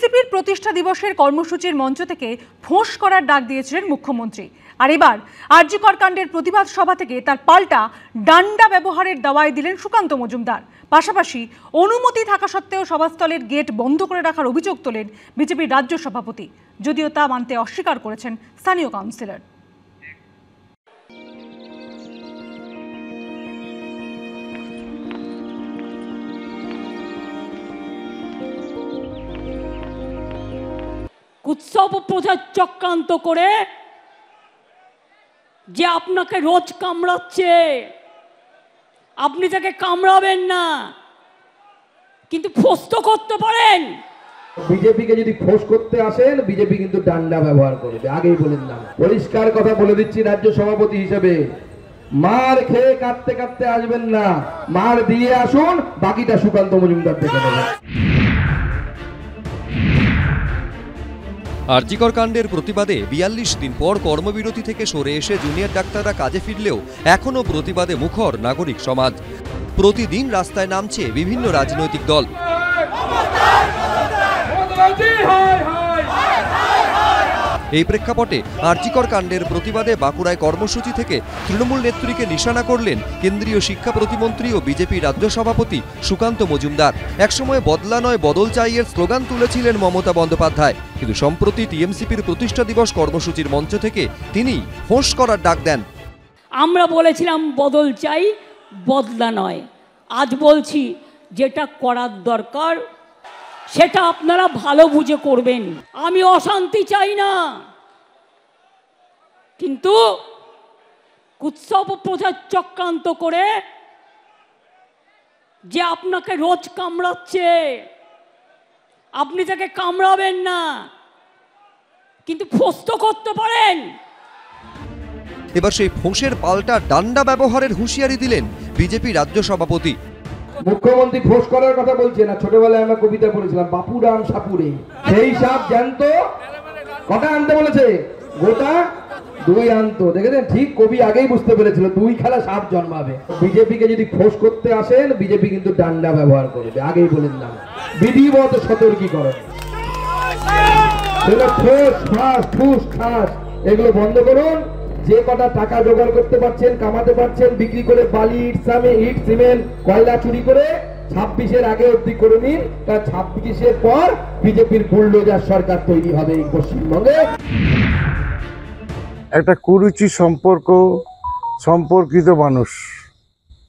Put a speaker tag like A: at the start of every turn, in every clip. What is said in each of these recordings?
A: এনসিপির প্রতিষ্ঠা দিবসের কর্মসূচির মঞ্চ থেকে ফোঁস করার ডাক দিয়েছিলেন মুখ্যমন্ত্রী। আর এবার আর.জি. কর কাণ্ডের প্রতিবাদ সভা থেকে তার পাল্টা ডান্ডা ব্যবহারের দাওয়াই দিলেন সুকান্ত মজুমদার। পাশাপাশি অনুমতি থাকা সত্ত্বেও সভাস্থলের গেট বন্ধ করে রাখার অভিযোগ তোলেন বিজেপির রাজ্য সভাপতি, যদিও তা মানতে অস্বীকার করেছেন স্থানীয় কাউন্সিলর।
B: উৎসব প্রচার চক্রান্ত করে যে আপনাকে রোজ কামড়াচ্ছে, আপনি তাকে কামড়াবেন না, কিন্তু ফোঁস তো করতে পারেন।
C: বিজেপিকে যদি ফোঁস করতে আসেন, বিজেপি কিন্তু ডান্ডা ব্যবহার করবে, আগেই বলেন না। পরিষ্কার কথা বলে দিচ্ছি রাজ্য সভাপতি হিসেবে, মার খেয়ে কাঁদতে কাঁদতে আসবেন না, মার দিয়ে আসুন, বাকিটা সুকান্ত মজুমদার দেখে নেবেন।
D: আর.জি. কর কাণ্ডের প্রতিবাদে ৪২ দিন পর কর্মবিরতি থেকে সরে এসে জুনিয়র ডাক্তাররা কাজে ফিরলেও এখনও প্রতিবাদে মুখর নাগরিক সমাজ। প্রতিদিন রাস্তায় নামছে বিভিন্ন রাজনৈতিক দল। এই প্রেক্ষাপটে আর.জি. কর কাণ্ডের প্রতিবাদে বাঁকুড়ায় কর্মসূচি থেকে তৃণমূল নেত্রীকে নিশানা করলেন কেন্দ্রীয় শিক্ষা প্রতিমন্ত্রী ও বিজেপি রাজ্য সভাপতি সুকান্ত মজুমদার। একসময় বদলা নয় বদল চাইয়ের স্লোগান তুলেছিলেন মমতা বন্দ্যোপাধ্যায়, কিন্তু সম্প্রতি টিএমসিপির প্রতিষ্ঠা দিবস কর্মসূচির মঞ্চ থেকে তিনি ফোঁস করার ডাক দেন।
B: আমরা বলেছিলাম বদল চাই, বদলা নয়। আজ বলছি যেটা করার দরকার সেটা আপনারা ভালো বুঝে করবেন। আমি অশান্তি চাই না, কিন্তু উৎসব প্রচার চক্রান্ত করে যে আপনাকে রোজ কামড়াচ্ছে, আপনি তাকে কামড়াবেন না, কিন্তু ফোঁস তো করতে পারেন।
D: এবার সেই ফোঁসের পাল্টা ডান্ডা ব্যবহারের হুঁশিয়ারি দিলেন বিজেপি রাজ্য সভাপতি।
C: মুখ্যমন্ত্রী ফোঁস করার কথা বলছে না, ছোটবেলায় আমরা কবিতা পড়েছিলাম, বাপুরাম সাপুরে। সেই সাপ জ্যান্ত কটা আনতে বলেছে? গোটা 2 আনতো। দেখেছেন, ঠিক কবি আগেই বুঝতে পেরেছিল 2 খেলা সাপ জন্মাবে। বিজেপিকে যদি ফোঁস করতে আসেন, বিজেপি কিন্তু ডান্ডা ব্যবহার করবে, আগেই বলেন না। বিধিবদ্ধ সতর্কীকরণ, ফোঁস ফাঁস ঠুস ঠাস এগুলো বন্ধ করুন। যে কটা টাকা জোগাড় করতে পারছেন, কামাতে পারছেন, বিক্রি করে বালি, ইট, সিমেন্ট, কয়লা চুরি করে 26-এর আগে অবধি করে নিন। তার 26-এর পর বিজেপির বুলডোজার সরকার তৈরি হবে এই পশ্চিমবঙ্গে।
E: একটা কুরুচি সম্পর্কিত মানুষ,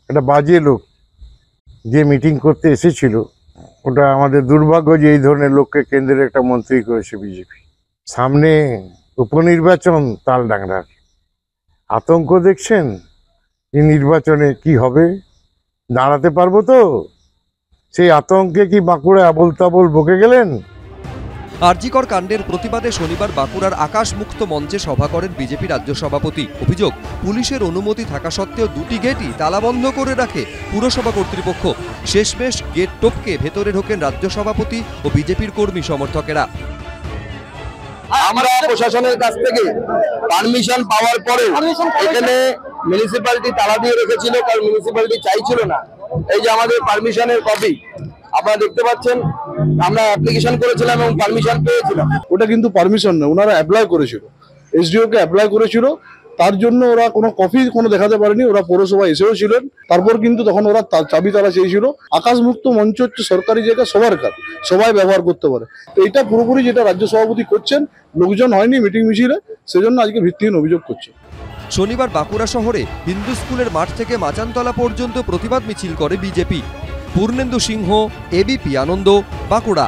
E: একটা বাজে লোক যে মিটিং করতে এসেছিল, ওটা আমাদের দুর্ভাগ্য যে এই ধরনের লোককে কেন্দ্রের একটা মন্ত্রী করেছে বিজেপি। সামনে উপনির্বাচন তালডাংরার আতঙ্ক দেখছেন, এই নির্বাচনে কি হবে, দাঁড়াতে পারবো তো? সেই আতঙ্কে কি বাঁকুড়ায় আবল তাবল বকে গেলেন?
D: আর.জি. কর কাণ্ডের প্রতিবাদে শনিবার বাঁকুড়ার আকাশমুক্ত মঞ্চে সভা করেন বিজেপি রাজ্য সভাপতি। অভিযোগ, পুলিশের অনুমতি থাকা সত্ত্বেও 2টি গেটই তালাবন্ধ করে রাখে পুরসভা কর্তৃপক্ষ। শেষমেশ গেট টপকে ভেতরে ঢোকেন রাজ্য সভাপতি ও বিজেপির কর্মী সমর্থকেরা।
F: আমরা প্রশাসনের কাছ থেকে পারমিশন পাওয়ার পরে এখানে মিউনিসিপ্যালিটি তালা দিয়ে রেখেছিল, কারণ মিউনিসিপ্যালিটি চাইছিল না। এই যে আমাদের পারমিশনের কপি আপনারা দেখতে পাচ্ছেন, আমরা অ্যাপ্লিকেশন করেছিলাম এবং পারমিশন পেয়েছিলাম।
G: ওটা কিন্তু পারমিশন না, ওনারা অ্যাপ্লাই করেছিল, এসডিও কে অ্যাপ্লাই করেছিল, তার জন্য ওরা কোনো কপি দেখাতে পারেনি। ওরা পৌরসভা এসেও ছিলেন, তারপর কিন্তু তখন ওরা চাবি তারা চেয়েছিল। আকাশমুক্ত মঞ্চ হচ্ছে সরকারি জায়গা, সবার কাজ, সবাই ব্যবহার করতে পারে। তো এটা পুরোপুরি যেটা রাজ্য সভাপতি করছেন, লোকজন হয়নি মিটিং মিছিলে, সেজন্য আজকে ভিত্তিহীন অভিযোগ করছে।
D: শনিবার বাঁকুড়া শহরে হিন্দু স্কুলের মাঠ থেকে মাচানতলা পর্যন্ত প্রতিবাদ মিছিল করে বিজেপি। পূর্ণেন্দু সিংহ, এবিপি আনন্দ, বাঁকুড়া।